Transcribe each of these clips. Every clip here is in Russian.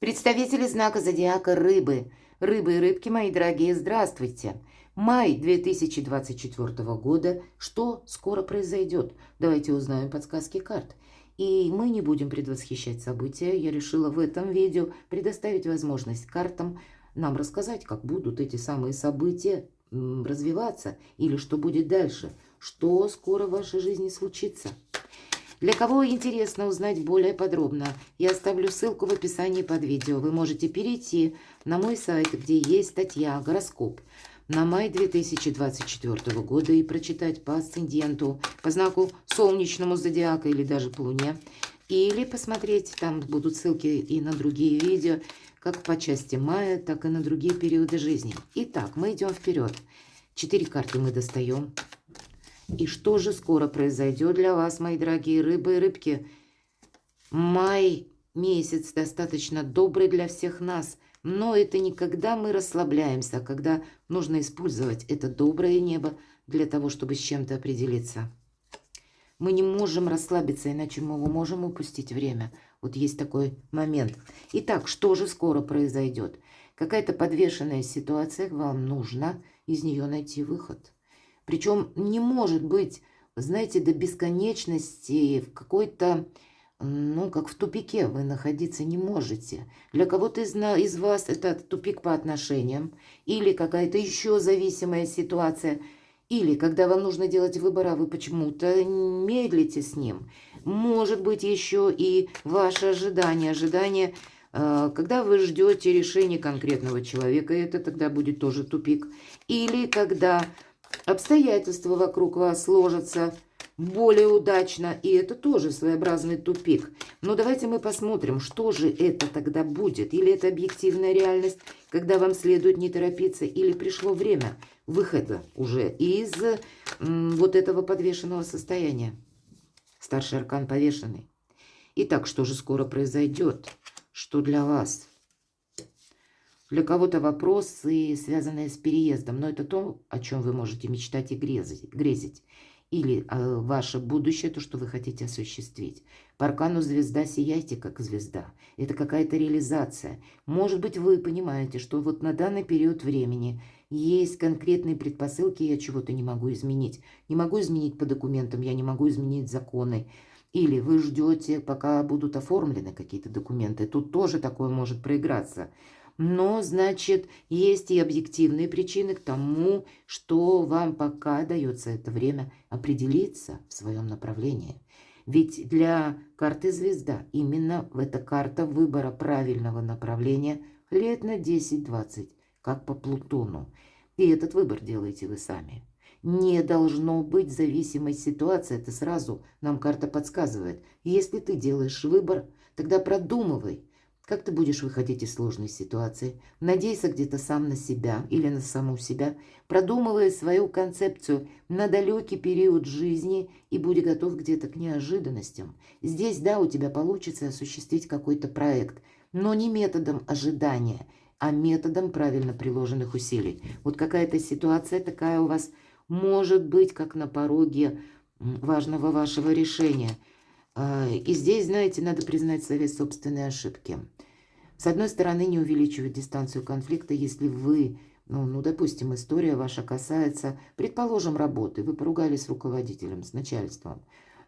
Представители знака зодиака Рыбы. Рыбы и рыбки, мои дорогие, здравствуйте. Май 2024 года. Что скоро произойдет? Давайте узнаем подсказки карт. И мы не будем предвосхищать события. Я решила в этом видео предоставить возможность картам нам рассказать, как будут эти самые события развиваться или что будет дальше. Что скоро в вашей жизни случится. Для кого интересно узнать более подробно, я оставлю ссылку в описании под видео. Вы можете перейти на мой сайт, где есть статья «Гороскоп» на май 2024 года и прочитать по асценденту, по знаку солнечному зодиака или даже по луне. Или посмотреть, там будут ссылки и на другие видео, как по части мая, так и на другие периоды жизни. Итак, мы идем вперед. 4 карты мы достаем. И что же скоро произойдет для вас, мои дорогие рыбы и рыбки? Май месяц достаточно добрый для всех нас, но это не когда мы расслабляемся, а когда нужно использовать это доброе небо для того, чтобы с чем-то определиться. Мы не можем расслабиться, иначе мы можем упустить время. Вот есть такой момент. Итак, что же скоро произойдет? Какая-то подвешенная ситуация, вам нужно из нее найти выход. Причем не может быть, знаете, до бесконечности в какой-то, ну, как в тупике вы находиться не можете. Для кого-то из вас это тупик по отношениям, или какая-то еще зависимая ситуация, или когда вам нужно делать выбор, а вы почему-то медлите с ним. Может быть еще и ваше ожидание, когда вы ждете решения конкретного человека, это тогда будет тоже тупик. Или когда обстоятельства вокруг вас сложатся более удачно, и это тоже своеобразный тупик. Но давайте мы посмотрим, что же это тогда будет. Или это объективная реальность, когда вам следует не торопиться, или пришло время выхода уже из вот этого подвешенного состояния. Старший аркан повешенный. Итак, что же скоро произойдет? Что для вас? Для кого-то вопросы, связанные с переездом, но это то, о чем вы можете мечтать и грезить. Или ваше будущее, то, что вы хотите осуществить. По аркану звезда сияйте, как звезда. Это какая-то реализация. Может быть, вы понимаете, что вот на данный период времени есть конкретные предпосылки, я чего-то не могу изменить. Не могу изменить по документам, я не могу изменить законы. Или вы ждете, пока будут оформлены какие-то документы. Тут тоже такое может проиграться. Но, значит, есть и объективные причины к тому, что вам пока дается это время определиться в своем направлении. Ведь для карты звезда именно эта карта выбора правильного направления лет на 10-20, как по Плутону. И этот выбор делаете вы сами. Не должно быть зависимой ситуации, это сразу нам карта подсказывает. Если ты делаешь выбор, тогда продумывай, как ты будешь выходить из сложной ситуации? Надейся где-то сам на себя или на саму себя, продумывая свою концепцию на далекий период жизни и будь готов где-то к неожиданностям. Здесь, да, у тебя получится осуществить какой-то проект, но не методом ожидания, а методом правильно приложенных усилий. Вот какая-то ситуация такая у вас может быть, как на пороге важного вашего решения. И здесь, знаете, надо признать свои собственные ошибки. С одной стороны, не увеличивать дистанцию конфликта, если вы, допустим, история ваша касается, предположим, работы. Вы поругались с руководителем, с начальством,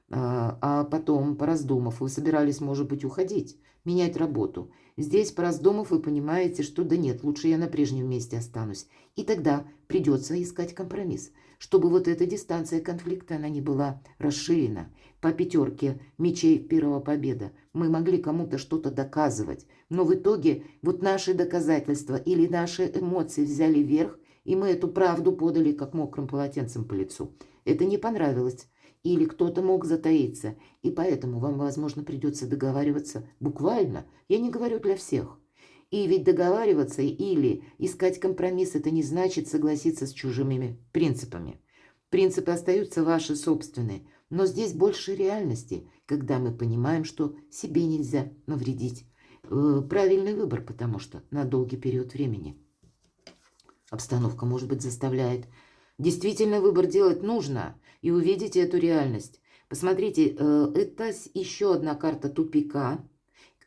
а потом, пораздумав, вы собирались, может быть, уходить, менять работу. Здесь, пораздумав, вы понимаете, что да нет, лучше я на прежнем месте останусь. И тогда придется искать компромисс, чтобы вот эта дистанция конфликта, она не была расширена. По пятерке мечей первого победа мы могли кому-то что-то доказывать, но в итоге вот наши доказательства или наши эмоции взяли верх, и мы эту правду подали как мокрым полотенцем по лицу. Это не понравилось. Или кто-то мог затаиться, и поэтому вам, возможно, придется договариваться буквально. Я не говорю для всех. И ведь договариваться или искать компромисс, это не значит согласиться с чужими принципами. Принципы остаются ваши собственные, но здесь больше реальности, когда мы понимаем, что себе нельзя навредить. Правильный выбор, потому что на долгий период времени обстановка, может быть, заставляет. Действительно, выбор делать нужно, и увидите эту реальность. Посмотрите, это еще одна карта тупика.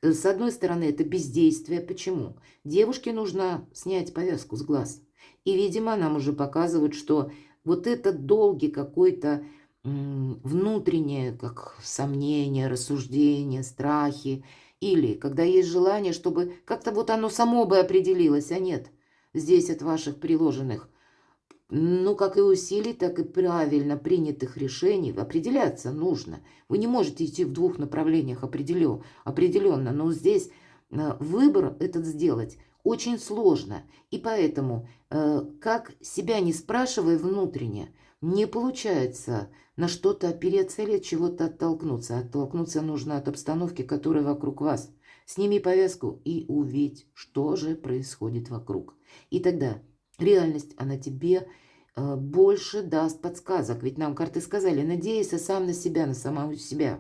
С одной стороны, это бездействие. Почему? Девушке нужно снять повязку с глаз. И, видимо, нам уже показывают, что вот этот долгий какой-то внутреннее, как сомнение, рассуждение, страхи, или когда есть желание, чтобы как-то вот оно само бы определилось, а нет, здесь от ваших приложенных, ну, как и усилий, так и правильно принятых решений определяться нужно. Вы не можете идти в двух направлениях определенно, но здесь выбор этот сделать очень сложно. И поэтому, как себя не спрашивая внутренне, не получается на что-то опереться или от чего-то оттолкнуться. Оттолкнуться нужно от обстановки, которая вокруг вас. Сними повязку и увидь, что же происходит вокруг. И тогда реальность, она тебе больше даст подсказок. Ведь нам карты сказали, надейся сам на себя, на самого себя.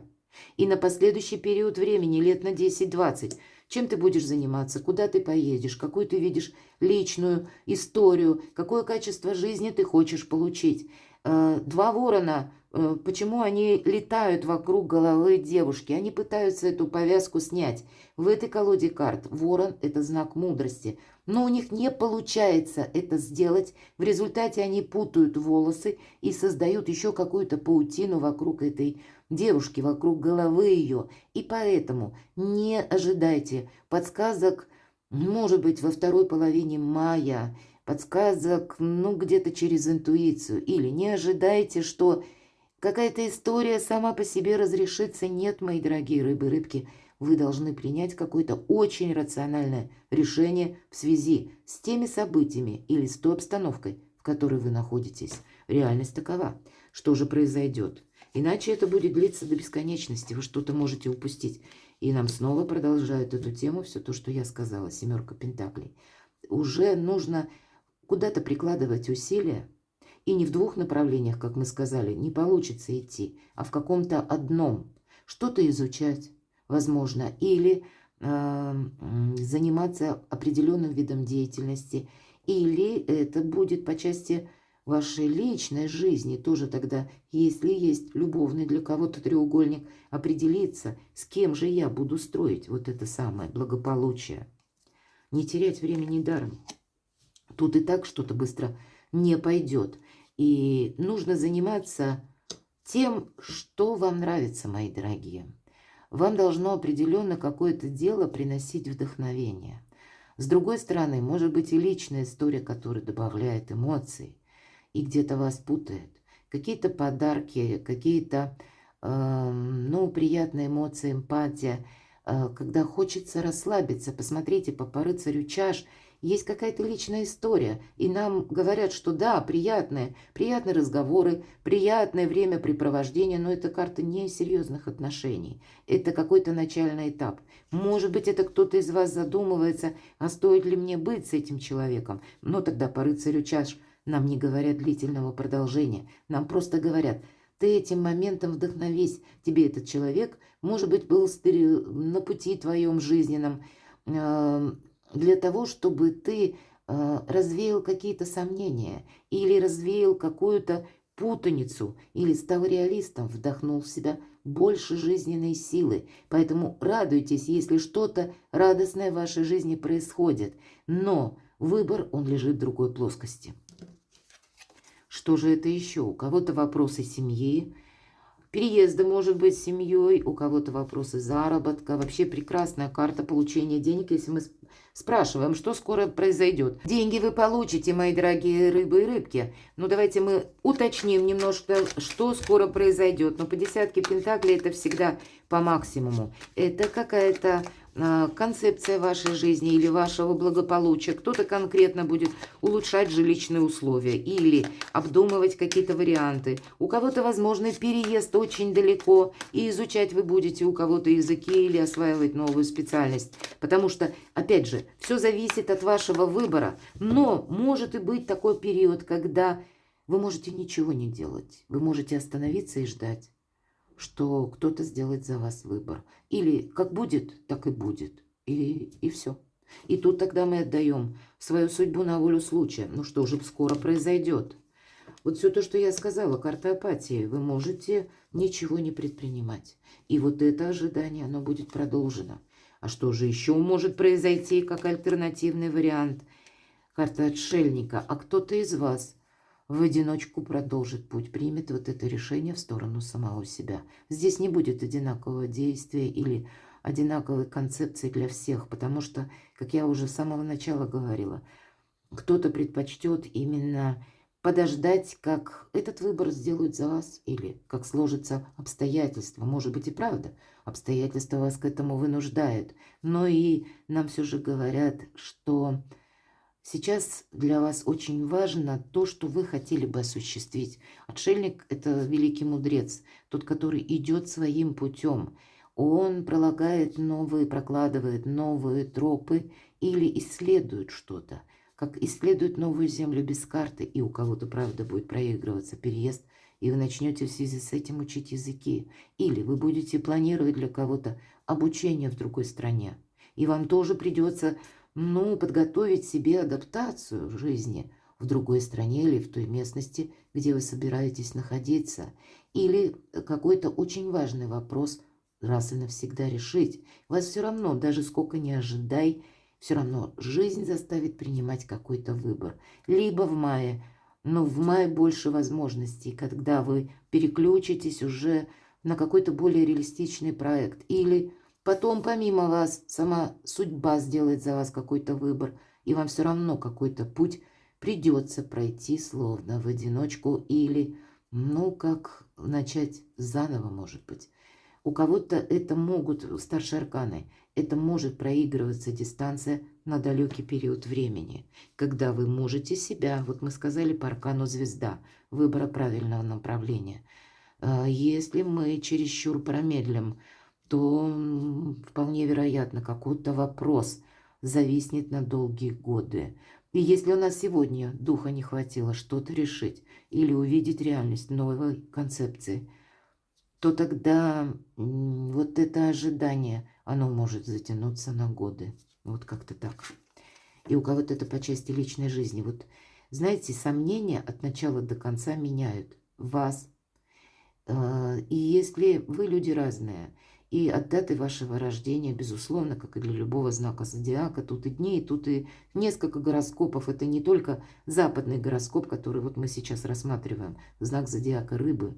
И на последующий период времени, лет на 10-20, чем ты будешь заниматься, куда ты поедешь, какую ты видишь личную историю, какое качество жизни ты хочешь получить. Два ворона, почему они летают вокруг головы девушки? Они пытаются эту повязку снять. В этой колоде карт ворон – это знак мудрости. Но у них не получается это сделать. В результате они путают волосы и создают еще какую-то паутину вокруг этой девушки, вокруг головы ее. И поэтому не ожидайте подсказок, может быть, во второй половине мая, подсказок, ну, где-то через интуицию. Или не ожидайте, что какая-то история сама по себе разрешится. Нет, мои дорогие рыбы-рыбки, вы должны принять какое-то очень рациональное решение в связи с теми событиями или с той обстановкой, в которой вы находитесь. Реальность такова. Что же произойдет? Иначе это будет длиться до бесконечности. Вы что-то можете упустить. И нам снова продолжают эту тему, все то, что я сказала, 7 пентаклей. Уже нужно куда-то прикладывать усилия. И не в двух направлениях, как мы сказали, не получится идти, а в каком-то одном. Что-то изучать, возможно, или заниматься определенным видом деятельности, или это будет по части вашей личной жизни, тоже тогда, если есть любовный для кого-то треугольник, определиться, с кем же я буду строить вот это самое благополучие. Не терять времени даром. Тут и так что-то быстро не пойдет. И нужно заниматься тем, что вам нравится, мои дорогие. Вам должно определенно какое-то дело приносить вдохновение. С другой стороны, может быть и личная история, которая добавляет эмоций и где-то вас путает. Какие-то подарки, какие-то приятные эмоции, эмпатия, когда хочется расслабиться. Посмотрите, по рыцарю чаш есть какая-то личная история, и нам говорят, что да, приятные разговоры, приятное времяпрепровождение, но это карта не серьезных отношений, это какой-то начальный этап. Может быть, это кто-то из вас задумывается, а стоит ли мне быть с этим человеком, но тогда по рыцарю чаш нам не говорят длительного продолжения, нам просто говорят, ты этим моментом вдохновись, тебе этот человек, может быть, был на пути твоем жизненном, для того, чтобы ты развеял какие-то сомнения или развеял какую-то путаницу, или стал реалистом, вдохнул в себя больше жизненной силы. Поэтому радуйтесь, если что-то радостное в вашей жизни происходит. Но выбор, он лежит в другой плоскости. Что же это еще? У кого-то вопросы семьи, переезда, может быть, с семьей, у кого-то вопросы заработка. Вообще прекрасная карта получения денег, если мы спрашиваем, что скоро произойдет. Деньги вы получите, мои дорогие рыбы и рыбки. Ну, давайте мы уточним немножко, что скоро произойдет. Но по десятке пентаклей это всегда по максимуму. Это какая-то концепция вашей жизни или вашего благополучия. Кто-то конкретно будет улучшать жилищные условия или обдумывать какие-то варианты. У кого-то, возможно, переезд очень далеко, и изучать вы будете у кого-то языки или осваивать новую специальность. Потому что, опять же, все зависит от вашего выбора. Но может и быть такой период, когда вы можете ничего не делать. Вы можете остановиться и ждать, что кто-то сделает за вас выбор. Или как будет, так и будет. И все. И тут тогда мы отдаем свою судьбу на волю случая. Ну что же скоро произойдет? Вот все то, что я сказала, карта апатии, вы можете ничего не предпринимать. И вот это ожидание, оно будет продолжено. А что же еще может произойти как альтернативный вариант? Карта отшельника. А кто-то из вас в одиночку продолжит путь, примет вот это решение в сторону самого себя. Здесь не будет одинакового действия или одинаковой концепции для всех, потому что, как я уже с самого начала говорила, кто-то предпочтет именно подождать, как этот выбор сделают за вас, или как сложатся обстоятельства. Может быть и правда, обстоятельства вас к этому вынуждают. Но и нам все же говорят, что сейчас для вас очень важно то, что вы хотели бы осуществить. Отшельник – это великий мудрец, тот, который идет своим путем. Он прокладывает новые тропы или исследует что-то. Как исследует новую землю без карты, и у кого-то, правда, будет проигрываться переезд, и вы начнете в связи с этим учить языки. Или вы будете планировать для кого-то обучение в другой стране. И вам тоже придется подготовить себе адаптацию в жизни в другой стране или в той местности, где вы собираетесь находиться. Или какой-то очень важный вопрос раз и навсегда решить. Вас все равно, даже сколько ни ожидай, все равно жизнь заставит принимать какой-то выбор. Либо в мае, но в мае больше возможностей, когда вы переключитесь уже на какой-то более реалистичный проект. Или потом, помимо вас, сама судьба сделает за вас какой-то выбор, и вам все равно какой-то путь придется пройти словно в одиночку или, как начать заново, может быть. У кого-то это могут, старшие арканы, это может проигрываться дистанция на далекий период времени, когда вы можете себя, вот мы сказали по аркану звезда, выбора правильного направления. Если мы чересчур промедлим, то вполне вероятно, какой-то вопрос зависнет на долгие годы. И если у нас сегодня духа не хватило что-то решить или увидеть реальность новой концепции, то тогда вот это ожидание, оно может затянуться на годы. Вот как-то так. И у кого-то это по части личной жизни. Вот, знаете, сомнения от начала до конца меняют вас. И если вы люди разные, и от даты вашего рождения, безусловно, как и для любого знака зодиака, тут и дни, и тут и несколько гороскопов. Это не только западный гороскоп, который вот мы сейчас рассматриваем, знак зодиака Рыбы.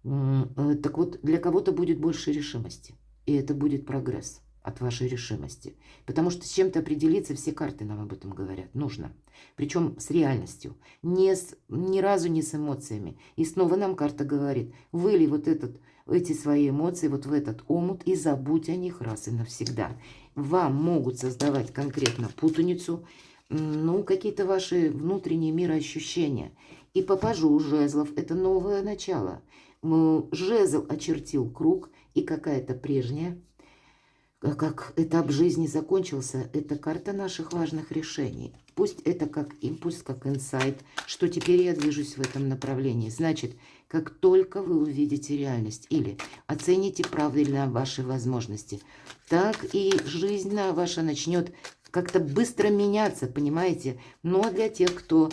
Так вот, для кого-то будет больше решимости, и это будет прогресс от вашей решимости. Потому что с чем-то определиться, все карты нам об этом говорят, нужно. Причем с реальностью, ни разу не с эмоциями. И снова нам карта говорит, вылей эти свои эмоции вот в этот омут и забудь о них раз и навсегда. Вам могут создавать конкретно путаницу, какие-то ваши внутренние мироощущения. И по пажу жезлов это новое начало. Жезл очертил круг, и какая-то прежняя, как этап жизни закончился, это карта наших важных решений. Пусть это как импульс, как инсайт, что теперь я движусь в этом направлении. Значит, как только вы увидите реальность или оцените правильно ваши возможности, так и жизнь ваша начнет как-то быстро меняться, понимаете? Но для тех, кто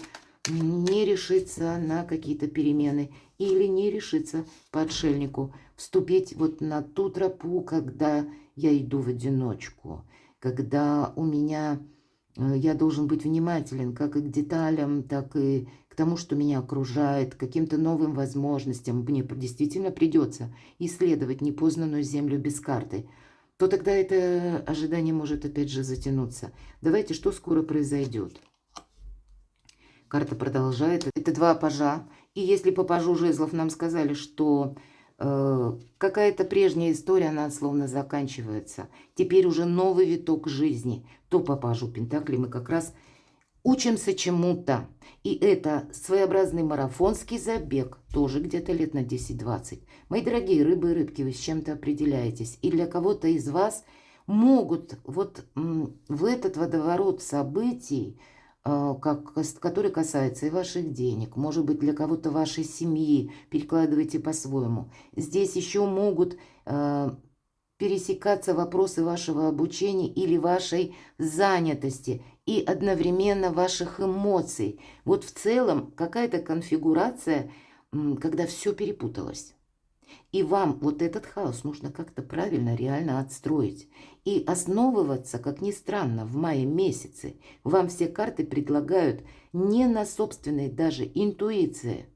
не решится на какие-то перемены или не решится по отшельнику вступить вот на ту тропу, когда я иду в одиночку, когда я должен быть внимателен как и к деталям, так и к тому, что меня окружает, к каким-то новым возможностям. Мне действительно придется исследовать непознанную землю без карты. То тогда это ожидание может опять же затянуться. Давайте, что скоро произойдет? Карта продолжает. Это 2 пажа. И если по пажу жезлов нам сказали, что какая-то прежняя история, она словно заканчивается. Теперь уже новый виток жизни. То по пажу пентаклей мы как раз учимся чему-то. И это своеобразный марафонский забег, тоже где-то лет на 10-20. Мои дорогие рыбы и рыбки, вы с чем-то определяетесь. И для кого-то из вас могут вот в этот водоворот событий, который касается и ваших денег, может быть, для кого-то вашей семьи, перекладывайте по-своему. Здесь еще могут пересекаться вопросы вашего обучения или вашей занятости и одновременно ваших эмоций. Вот в целом какая-то конфигурация, когда все перепуталось. И вам вот этот хаос нужно как-то правильно, реально отстроить. И основываться, как ни странно, в мае месяце вам все карты предлагают не на собственной даже интуиции,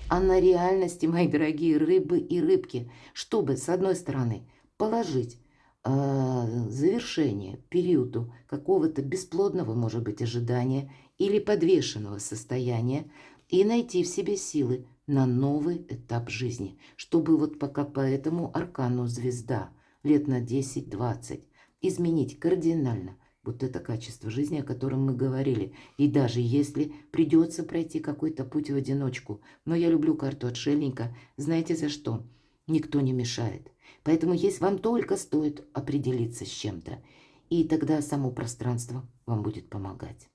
а на реальности, мои дорогие рыбы и рыбки, чтобы, с одной стороны, положить завершение периоду какого-то бесплодного, может быть, ожидания или подвешенного состояния и найти в себе силы на новый этап жизни, чтобы вот пока по этому аркану звезда лет на 10-20 изменить кардинально вот это качество жизни, о котором мы говорили. И даже если придется пройти какой-то путь в одиночку, но я люблю карту отшельника, знаете за что? Никто не мешает. Поэтому есть вам только стоит определиться с чем-то, и тогда само пространство вам будет помогать.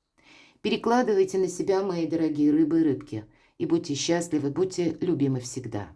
Перекладывайте на себя, мои дорогие рыбы и рыбки, и будьте счастливы, будьте любимы всегда.